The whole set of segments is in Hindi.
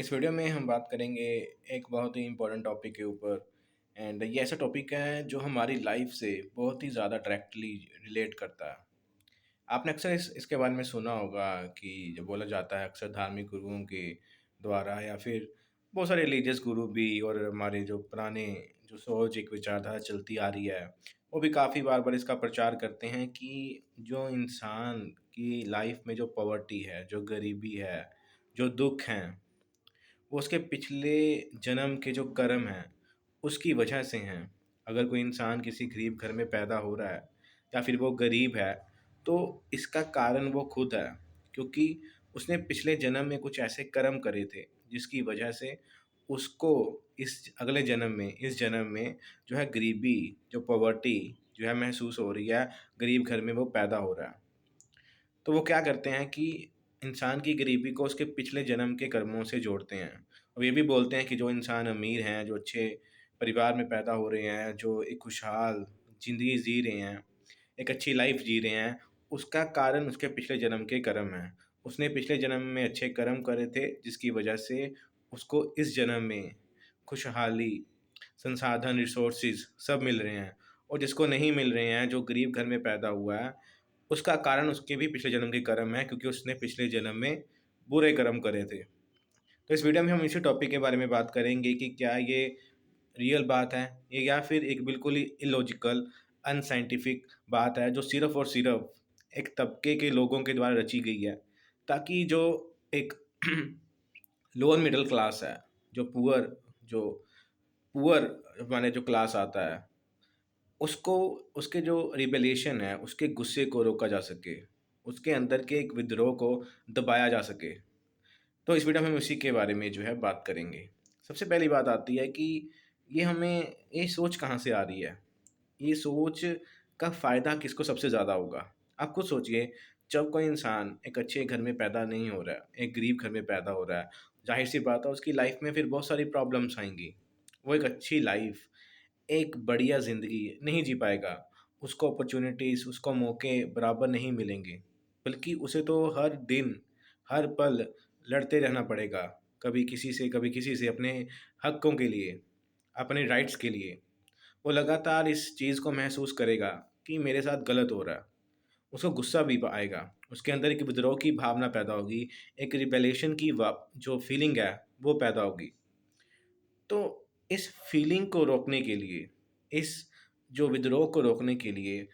इस वीडियो में हम बात करेंगे एक बहुत ही इम्पोर्टेंट टॉपिक के ऊपर। एंड ये ऐसा टॉपिक है जो हमारी लाइफ से बहुत ही ज़्यादा डायरेक्टली रिलेट करता है। आपने अक्सर इसके बारे में सुना होगा कि जो बोला जाता है अक्सर धार्मिक गुरुओं के द्वारा या फिर बहुत सारे रिलीजियस गुरु भी, और हमारे जो पुराने जो सोच एक विचारधारा चलती आ रही है वो भी काफ़ी बार बार इसका प्रचार करते हैं कि जो इंसान की लाइफ में जो पॉवर्टी है, जो गरीबी है, जो दुख हैं, वो उसके पिछले जन्म के जो कर्म हैं उसकी वजह से हैं। अगर कोई इंसान किसी गरीब घर में पैदा हो रहा है या फिर वो गरीब है, तो इसका कारण वो खुद है, क्योंकि उसने पिछले जन्म में कुछ ऐसे कर्म करे थे जिसकी वजह से उसको इस अगले जन्म में, इस जन्म में जो है गरीबी, जो पॉवर्टी जो है महसूस हो रही है, गरीब घर में वो पैदा हो रहा है। तो वो क्या करते हैं कि इंसान की गरीबी को उसके पिछले जन्म के कर्मों से जोड़ते हैं। और ये भी बोलते हैं कि जो इंसान अमीर हैं, जो अच्छे परिवार में पैदा हो रहे हैं, जो एक खुशहाल ज़िंदगी जी रहे हैं, एक अच्छी लाइफ जी रहे हैं, उसका कारण उसके पिछले जन्म के कर्म हैं। उसने पिछले जन्म में अच्छे कर्म करे थे जिसकी वजह से उसको इस जन्म में खुशहाली, संसाधन, रिसोर्सेज़ सब मिल रहे हैं। और जिसको नहीं मिल रहे हैं, जो गरीब घर में पैदा हुआ है, उसका कारण उसके भी पिछले जन्म के कर्म है, क्योंकि उसने पिछले जन्म में बुरे कर्म करे थे। तो इस वीडियो में हम इसी टॉपिक के बारे में बात करेंगे कि क्या ये रियल बात है, ये या फिर एक बिल्कुल ही इलॉजिकल, अनसाइंटिफिक बात है जो सिर्फ़ और सिर्फ़ एक तबके के लोगों के द्वारा रची गई है, ताकि जो एक लोअर मिडल क्लास है, जो पुअर माने जो क्लास आता है, उसको उसके जो रिबेलिएशन है, उसके गुस्से को रोका जा सके, उसके अंदर के एक विद्रोह को दबाया जा सके। तो इस वीडियो में हम उसी के बारे में जो है बात करेंगे। सबसे पहली बात आती है कि ये सोच कहाँ से आ रही है? ये सोच का फ़ायदा किसको सबसे ज़्यादा होगा? आप खुद सोचिए, जब कोई इंसान एक अच्छे घर में पैदा नहीं हो रहा है, एक गरीब घर में पैदा हो रहा है, ज़ाहिर-सी बात है उसकी लाइफ़ में फिर बहुत सारी प्रॉब्लम्स आएँगी। वो एक अच्छी लाइफ़, एक बढ़िया ज़िंदगी नहीं जी पाएगा। उसको अपॉर्च्युनिटीज़, उसको मौके बराबर नहीं मिलेंगे, बल्कि उसे तो हर दिन, हर पल लड़ते रहना पड़ेगा। कभी किसी से अपने हकों के लिए, अपने राइट्स के लिए। वो लगातार इस चीज़ को महसूस करेगा कि मेरे साथ गलत हो रहा है। उसको गुस्सा भी आएगा, उसके अंदर एक विद्रोह की भावना पैदा होगी, एक रिबेलिएशन की वा जो फीलिंग है, वो पैदा होगी। तो इस फीलिंग को रोकने के लिए, इस जो विद्रोह को रोकने के लिए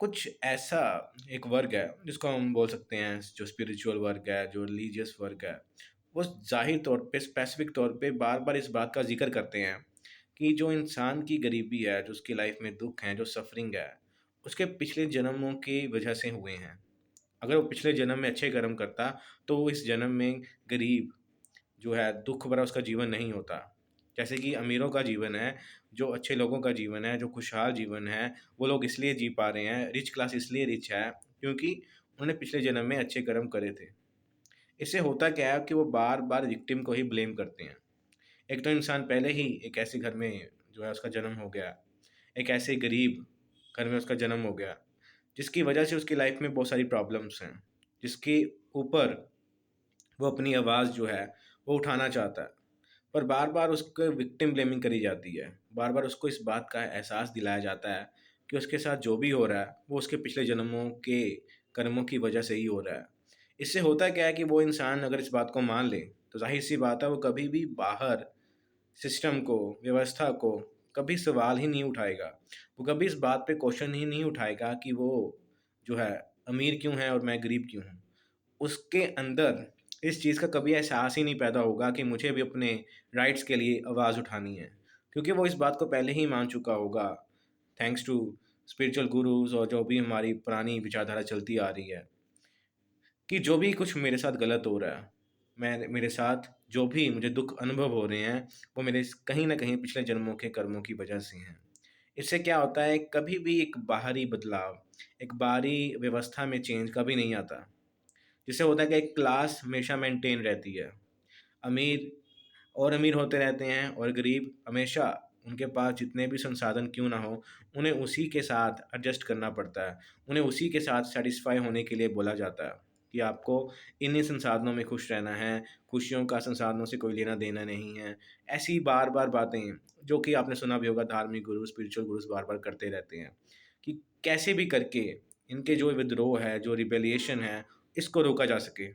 कुछ ऐसा एक वर्ग है जिसको हम बोल सकते हैं, जो स्पिरिचुअल वर्ग है, जो रिलीजियस वर्ग है, वो ज़ाहिर तौर पे, स्पेसिफिक तौर पे बार-बार इस बात का ज़िक्र करते हैं कि जो इंसान की गरीबी है, जो उसकी लाइफ में दुःख है, जो सफ़रिंग है, उसके पिछले जन्मों की वजह से हुए हैं। अगर वो पिछले जन्म में अच्छे कर्म करता, तो वो इस जन्म में गरीब जो है, दुःख भरा उसका जीवन नहीं होता। जैसे कि अमीरों का जीवन है, जो अच्छे लोगों का जीवन है, जो खुशहाल जीवन है, वो लोग इसलिए जी पा रहे हैं, रिच क्लास इसलिए रिच है, क्योंकि उन्होंने पिछले जन्म में अच्छे कर्म करे थे। इससे होता क्या है कि वो बार-बार विक्टिम को ही ब्लेम करते हैं। एक तो इंसान पहले ही एक ऐसे घर में जो है उसका जन्म हो गया, एक ऐसे गरीब घर में उसका जन्म हो गया, जिसकी वजह से उसकी लाइफ में बहुत सारी प्रॉब्लम्स हैं, जिसके ऊपर वो अपनी आवाज़ जो है, वो उठाना चाहता है। पर बार-बार उसको विक्टिम ब्लेमिंग करी जाती है। बार-बार उसको इस बात का एहसास दिलाया जाता है कि उसके साथ जो भी हो रहा है, वो उसके पिछले जन्मों के कर्मों की वजह से ही हो रहा है। इससे होता क्या है कि वो इंसान अगर इस बात को मान ले, तो ज़ाहिर-सी बात है वो कभी भी बाहर सिस्टम को, व्यवस्था को कभी सवाल ही नहीं उठाएगा। वो कभी इस बात पे क्वेश्चन ही नहीं उठाएगा कि वो जो है अमीर क्यों है और मैं गरीब क्यों हूँ। उसके अंदर इस चीज़ का कभी एहसास ही नहीं पैदा होगा कि मुझे भी अपने राइट्स के लिए आवाज़ उठानी है। क्योंकि वो इस बात को पहले ही मान चुका होगा, थैंक्स टू स्पिरिचुअल गुरुज़ और जो भी हमारी पुरानी विचारधारा चलती आ रही है, कि जो भी कुछ मेरे साथ गलत हो रहा है, मेरे साथ जो भी मुझे दुःख अनुभव हो रहे हैं, वो मेरे कहीं न कहीं पिछले जन्मों के कर्मों की वजह से हैं। इससे क्या होता है, कभी भी एक बाहरी बदलाव, एक बाहरी व्यवस्था में चेंज कभी नहीं आता। जिससे होता है कि एक क्लास हमेशा मेंटेन रहती है। अमीर और अमीर होते रहते हैं और गरीब हमेशा, उनके पास जितने भी संसाधन क्यों ना हो, उन्हें उसी के साथ एडजस्ट करना पड़ता है। उन्हें उसी के साथ सैटिस्फाई होने के लिए बोला जाता है। कि आपको इन्हीं संसाधनों में खुश रहना है, खुशियों का संसाधनों से कोई लेना-देना नहीं है। ऐसी बार-बार बातें जो कि आपने सुना भी होगा, धार्मिक गुरु, स्पिरिचुअल गुरुज़ बार-बार करते रहते हैं कि कैसे भी करके इनके जो विद्रोह है, जो रिबेलिएशन है, इसको रोका जा सके।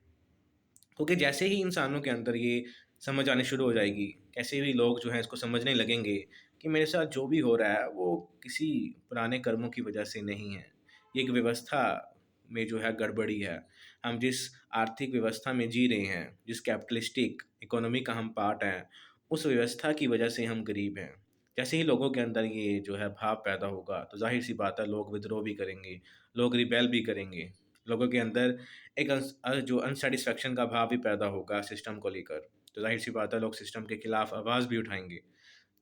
क्योंकि जैसे ही इंसानों के अंदर ये समझ आनी शुरू हो जाएगी, कैसे भी लोग जो हैं इसको समझने लगेंगे कि मेरे साथ जो भी हो रहा है वो किसी पुराने कर्मों की वजह से नहीं है। ये एक व्यवस्था में जो है गड़बड़ी है। हम जिस आर्थिक व्यवस्था में जी रहे हैं, जिस कैपिटलिस्टिक इकोनॉमी का हम पार्ट हैं, उस व्यवस्था की वजह से हम गरीब हैं। जैसे ही लोगों के अंदर ये जो है भाव पैदा होगा, तो ज़ाहिर-सी बात है लोग विद्रोह भी करेंगे, लोग रिबेल भी करेंगे। लोगों के अंदर एक जो अनसैटिस्फैक्शन का भाव भी पैदा होगा सिस्टम को लेकर, तो ज़ाहिर-सी बात है लोग सिस्टम के खिलाफ आवाज़ भी उठाएँगे,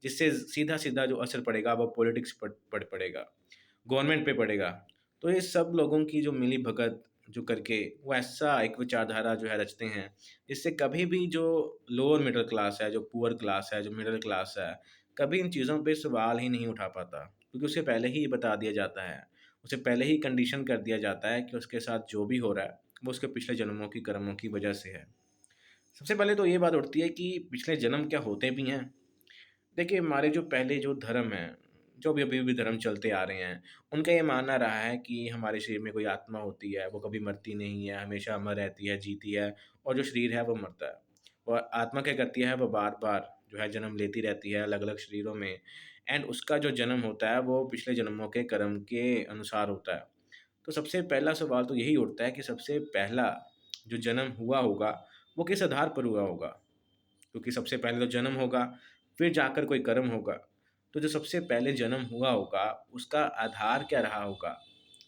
जिससे सीधा-सीधा जो असर पड़ेगा वो पॉलिटिक्स पर पड़ेगा, गवर्नमेंट पे पड़ेगा। तो ये सब लोगों की जो मिली-भगत जो करके वो ऐसा एक विचारधारा जो है रचते हैं, जिससे कभी भी जो लोअर मिडल क्लास है, जो पुअर क्लास है, जो मिडल क्लास है, कभी इन चीज़ों पे सवाल ही नहीं उठा पाता। क्योंकि उसे पहले ही ये बता दिया जाता है, उसे पहले ही कंडीशन कर दिया जाता है कि उसके साथ जो भी हो रहा है, वो उसके पिछले जन्मों की कर्मों की वजह से है। सबसे पहले तो ये बात उठती है कि पिछले जन्म क्या होते भी हैं? देखिए, हमारे जो पहले जो धर्म हैं, जो भी अभी भी धर्म चलते आ रहे हैं, उनका ये मानना रहा है कि हमारे शरीर में कोई आत्मा होती है, वो कभी मरती नहीं है, हमेशा अमर रहती है, जीती है और जो शरीर है वो मरता है। और आत्मा क्या करती है, वो बार-बार जो है जन्म लेती रहती है अलग-अलग शरीरों में एंड उसका जो जन्म होता है, वो पिछले जन्मों के कर्म के अनुसार होता है। तो सबसे पहला सवाल तो यही उठता है कि सबसे पहला जो जन्म हुआ होगा, वो किस आधार पर हुआ होगा? क्योंकि सबसे पहले तो जन्म होगा, फिर जाकर कोई कर्म होगा। तो जो सबसे पहले जन्म हुआ होगा, उसका आधार क्या रहा होगा?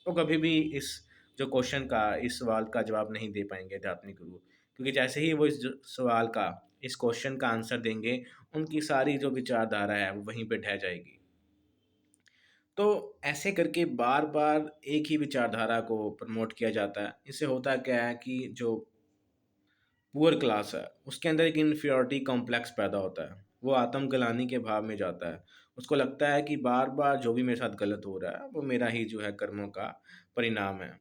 तो कभी भी इस जो क्वेश्चन का, इस सवाल का जवाब नहीं दे पाएँगे आध्यात्मिक गुरु। क्योंकि जैसे ही वो इस ज सवाल का, इस क्वेश्चन का आंसर देंगे, उनकी सारी जो विचारधारा है, वो वहीं पे ढह जाएगी। तो ऐसे करके बार-बार एक ही विचारधारा को प्रमोट किया जाता है। इससे होता क्या है कि जो पुअर क्लास है, उसके अंदर एक इन्फीरियॉरिटी कॉम्प्लेक्स पैदा होता है। वो आत्मग्लानि के भाव में जाता है। उसको लगता है कि बार-बार जो भी मेरे साथ गलत हो रहा है, वो मेरा ही जो है कर्मों का परिणाम है।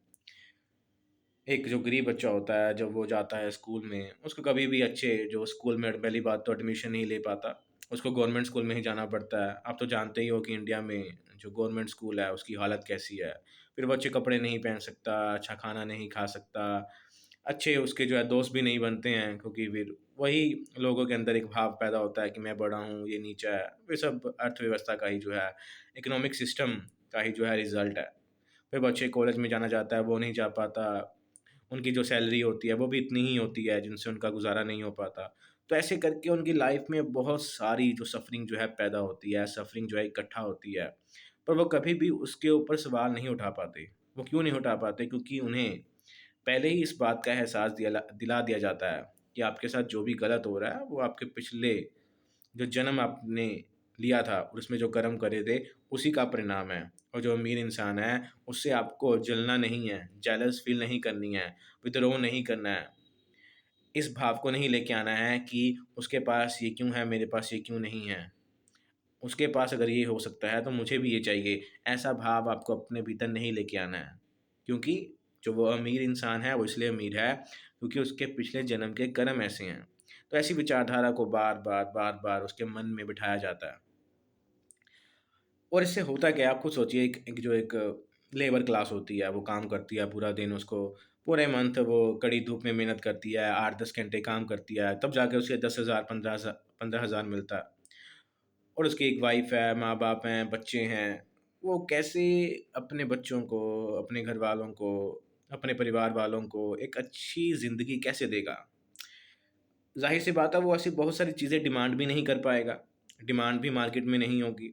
एक जो गरीब बच्चा होता है, जब वो जाता है स्कूल में, उसको कभी भी अच्छे जो स्कूल में पहली बात तो एडमिशन नहीं ले पाता। उसको गवर्नमेंट स्कूल में ही जाना पड़ता है। आप तो जानते ही हो कि इंडिया में जो गवर्नमेंट स्कूल है, उसकी हालत कैसी है। फिर वो अच्छे कपड़े नहीं पहन सकता, अच्छा खाना नहीं खा सकता, अच्छे उसके जो है दोस्त भी नहीं बनते हैं क्योंकि फिर वही लोगों के अंदर एक भाव पैदा होता है कि मैं बड़ा हूँ, ये नीचा है। ये सब अर्थव्यवस्था का ही जो है, इकोनॉमिक सिस्टम का ही जो है रिज़ल्ट है। फिर बच्चे कॉलेज में जाना चाहता है, वो नहीं जा पाता। उनकी जो सैलरी होती है, वो भी इतनी ही होती है जिनसे उनका गुज़ारा नहीं हो पाता। तो ऐसे करके उनकी लाइफ़ में बहुत सारी जो सफ़रिंग जो है पैदा होती है, सफ़रिंग जो है इकट्ठा होती है। पर वो कभी भी उसके ऊपर सवाल नहीं उठा पाते। वो क्यों नहीं उठा पाते? क्योंकि उन्हें पहले ही इस बात का एहसास दिला दिया जाता है कि आपके साथ जो भी गलत हो रहा है, वो आपके पिछले जो जन्म आपने लिया था और उसमें जो कर्म करे थे, उसी का परिणाम है। और जो अमीर इंसान है, उससे आपको जलना नहीं है, जेलस फ़ील नहीं करनी है, विद्रोह नहीं करना है। इस भाव को नहीं लेके आना है कि उसके पास ये क्यों है, मेरे पास ये क्यों नहीं है। उसके पास अगर ये हो सकता है, तो मुझे भी ये चाहिए। ऐसा भाव आपको अपने भीतर नहीं लेके आना है। क्योंकि जो वो अमीर इंसान है, वो इसलिए अमीर है क्योंकि उसके पिछले जन्म के कर्म ऐसे हैं। तो ऐसी विचारधारा को बार-बार, बार-बार उसके मन में बिठाया जाता है। और इससे होता क्या है, आप खुद सोचिए एक लेबर क्लास होती है, वो काम करती है पूरा दिन, उसको पूरे मंथ वो कड़ी धूप में मेहनत करती है, 8-10 घंटे काम करती है, तब जाके उसे 10,000 15,000 मिलता है। और उसकी एक वाइफ़ है, माँ-बाप हैं, बच्चे हैं, वो कैसे अपने बच्चों को, अपने घरवालों को, अपने परिवार वालों को एक अच्छी ज़िंदगी कैसे देगा? ज़ाहिर-सी बात है वो ऐसी बहुत सारी चीज़ें डिमांड भी नहीं कर पाएगा, डिमांड भी मार्केट में नहीं होगी।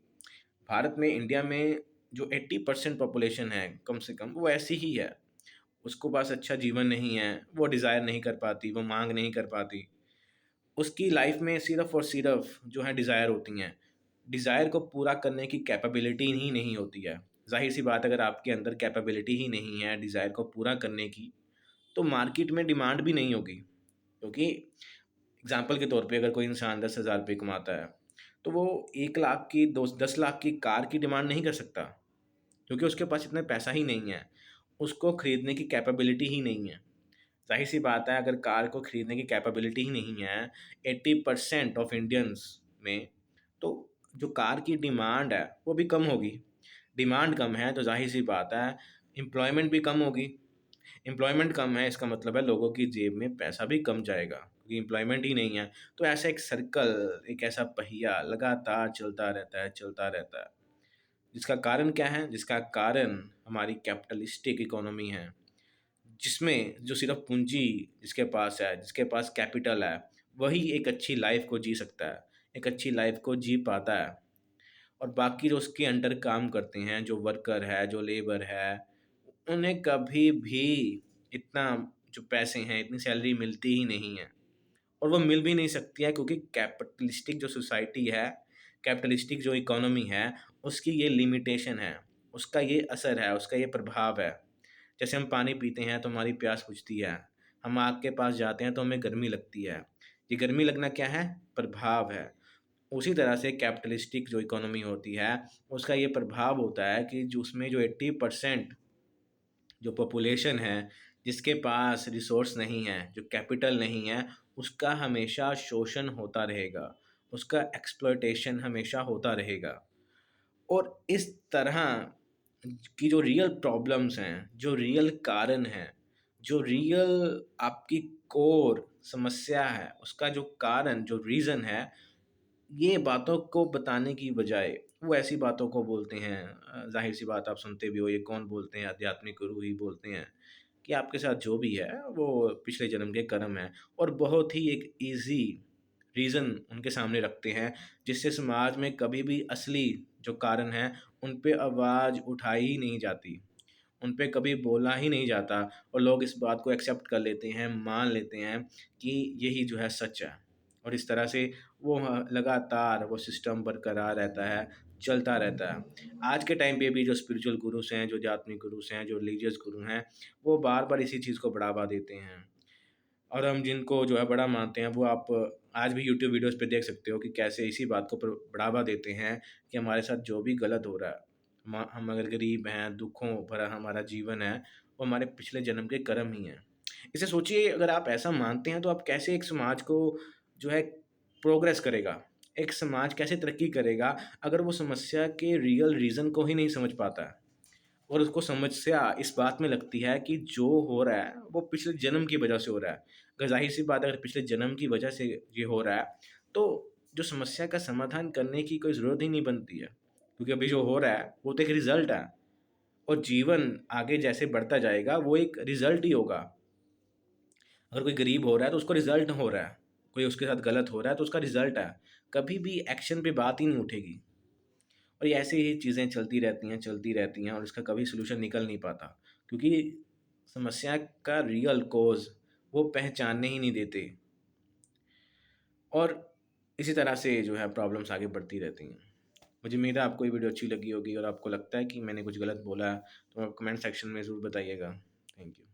भारत में, इंडिया में जो 80% पॉपुलेशन है, कम से कम वो ऐसी ही है। उसको पास अच्छा जीवन नहीं है, वो डिज़ायर नहीं कर पाती, वो माँग नहीं कर पाती। उसकी लाइफ़ में सिर्फ़ और सिर्फ़ जो है डिज़ायर होती हैं। डिज़ायर को पूरा करने की कैपेबिलिटी ही नहीं होती है। ज़ाहिर-सी बात है अगर आपके अंदर कैपेबिलिटी ही नहीं है डिज़ायर को पूरा करने की, तो मार्केट में डिमांड भी नहीं होगी। क्योंकि एग्ज़ाम्पल के तौर पे अगर कोई इंसान 10,000 रुपए कमाता है, तो वो 1 लाख की, दो 10 लाख की कार की डिमांड नहीं कर सकता, क्योंकि उसके पास इतना पैसा ही नहीं है। उसको खरीदने की कैपेबिलिटी ही नहीं है। ज़ाहिर-सी बात है, अगर कार को खरीदने की कैपेबिलिटी ही नहीं है 80% ऑफ इंडियंस में, तो जो कार की डिमांड है वो भी कम होगी। डिमांड कम है तो ज़ाहिर-सी बात है एम्प्लॉयमेंट भी कम होगी। एम्प्लॉयमेंट कम है इसका मतलब है लोगों की जेब में पैसा भी कम जाएगा, क्योंकि एम्प्लॉयमेंट ही नहीं है। तो ऐसा एक सर्कल, एक ऐसा पहिया लगातार चलता रहता है। जिसका कारण क्या है? जिसका कारण हमारी कैपिटलिस्टिक इकोनॉमी है। जिसमें जो सिर्फ़ पूँजी जिसके पास है, जिसके पास कैपिटल है, वही एक अच्छी लाइफ़ को जी सकता है, एक अच्छी लाइफ़ को जी पाता है। और बाकी जो उसके अंडर काम करते हैं, जो वर्कर है, जो लेबर है, उन्हें कभी भी इतना जो पैसे हैं, इतनी सैलरी मिलती ही नहीं है। और वो मिल भी नहीं सकती है, क्योंकि कैपिटलिस्टिक जो सोसाइटी है, कैपिटलिस्टिक जो इकोनॉमी है, उसकी ये लिमिटेशन है, उसका ये असर है, उसका ये प्रभाव है। जैसे हम पानी पीते हैं तो हमारी प्यास बुझती है, हम आग के पास जाते हैं तो हमें गर्मी लगती है। ये गर्मी लगना क्या है? प्रभाव है। उसी तरह से कैपिटलिस्टिक जो इकोनॉमी होती है, उसका ये प्रभाव होता है कि जो उसमें जो 80% जो पॉपुलेशन है, जिसके पास रिसोर्स नहीं है, जो कैपिटल नहीं है, उसका हमेशा शोषण होता रहेगा, उसका एक्सप्लॉयटेशन हमेशा होता रहेगा। और इस तरह की जो रियल प्रॉब्लम्स हैं, जो रियल कारण हैं, जो रियल आपकी कोर समस्या है, उसका जो कारण, जो रीज़न है, ये बातों को बताने की बजाय वो ऐसी बातों को बोलते हैं, ज़ाहिर-सी बात आप सुनते भी हो, ये कौन बोलते हैं? आध्यात्मिक गुरु ही बोलते हैं कि आपके साथ जो भी है वो पिछले जन्म के कर्म हैं। और बहुत ही एक ईज़ी रीज़न उनके सामने रखते हैं, जिससे समाज में कभी भी असली जो कारण हैं, उन पे आवाज़ उठाई ही नहीं जाती। उन पे कभी बोला ही नहीं जाता और लोग इस बात को एक्सेप्ट कर लेते हैं, मान लेते हैं कि यही जो है सच है। और इस तरह से वो लगातार वो सिस्टम बरकरार रहता है, चलता रहता है। आज के टाइम पे भी जो स्पिरिचुअल गुरुज़ हैं, जो आध्यात्मिक गुरुज़ हैं, जो रिलीजियस गुरु हैं, वो बार-बार इसी चीज़ को बढ़ावा देते हैं। और हम जिनको जो है बड़ा मानते हैं, वो आप आज भी यूट्यूब वीडियोज़ पे देख सकते हो कि कैसे इसी बात को बढ़ावा देते हैं कि हमारे साथ जो भी गलत हो रहा है, हम अगर गरीब हैं, दुखों भरा हमारा जीवन है, वो हमारे पिछले जन्म के कर्म ही हैं। इसे सोचिए, अगर आप ऐसा मानते हैं तो आप कैसे एक समाज को जो है प्रोग्रेस करेगा? एक समाज कैसे तरक्की करेगा अगर वो समस्या के रियल रीज़न को ही नहीं समझ पाता है? और उसको समस्या इस बात में लगती है कि जो हो रहा है वो पिछले जन्म की वजह से हो रहा है। अगर ज़ाहिर-सी बात है, अगर पिछले जन्म की वजह से ये हो रहा है, तो जो समस्या का समाधान करने की कोई ज़रूरत ही नहीं बनती है। क्योंकि अभी जो हो रहा है वो तो एक रिज़ल्ट है, और जीवन आगे जैसे बढ़ता जाएगा वो एक रिज़ल्ट ही होगा। अगर कोई गरीब हो रहा है तो उसको रिज़ल्ट हो रहा है, कोई उसके साथ गलत हो रहा है तो उसका रिज़ल्ट है। कभी भी एक्शन पे बात ही नहीं उठेगी। और ये ऐसे ही चीज़ें चलती रहती हैं और इसका कभी सॉल्यूशन निकल नहीं पाता, क्योंकि समस्या का रियल कॉज़ वो पहचानने ही नहीं देते। और इसी तरह से जो है प्रॉब्लम्स आगे बढ़ती रहती हैं। मुझे उम्मीद है आपको ये वीडियो अच्छी लगी होगी, और आपको लगता है कि मैंने कुछ गलत बोला है तो आप कमेंट सेक्शन में ज़रूर बताइएगा। Thank you.